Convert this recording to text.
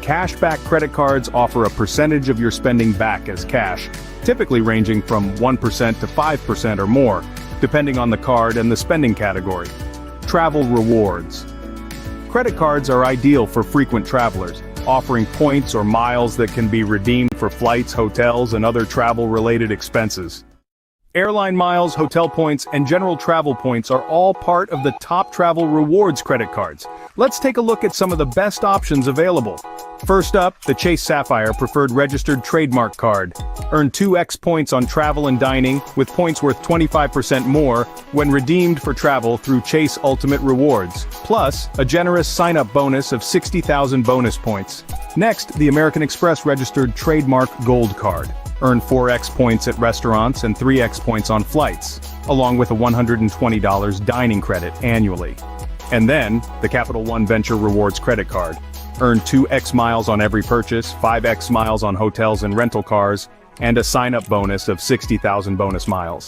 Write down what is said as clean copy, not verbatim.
Cashback credit cards offer a percentage of your spending back as cash, typically ranging from 1% to 5% or more, depending on the card and the spending category. Travel rewards. Credit cards are ideal for frequent travelers, offering points or miles that can be redeemed for flights, hotels, and other travel-related expenses. Airline miles, hotel points, and general travel points are all part of the top travel rewards credit cards. Let's take a look at some of the best options available. First up, the Chase Sapphire Preferred Registered Trademark Card. Earn 2x points on travel and dining, with points worth 25% more when redeemed for travel through Chase Ultimate Rewards. Plus, a generous sign-up bonus of 60,000 bonus points. Next, the American Express Registered Trademark Gold Card. Earn 4x points at restaurants and 3x points on flights, along with a $120 dining credit annually. And then, the Capital One Venture Rewards Credit Card. Earn 2x miles on every purchase, 5x miles on hotels and rental cars, and a sign-up bonus of 60,000 bonus miles.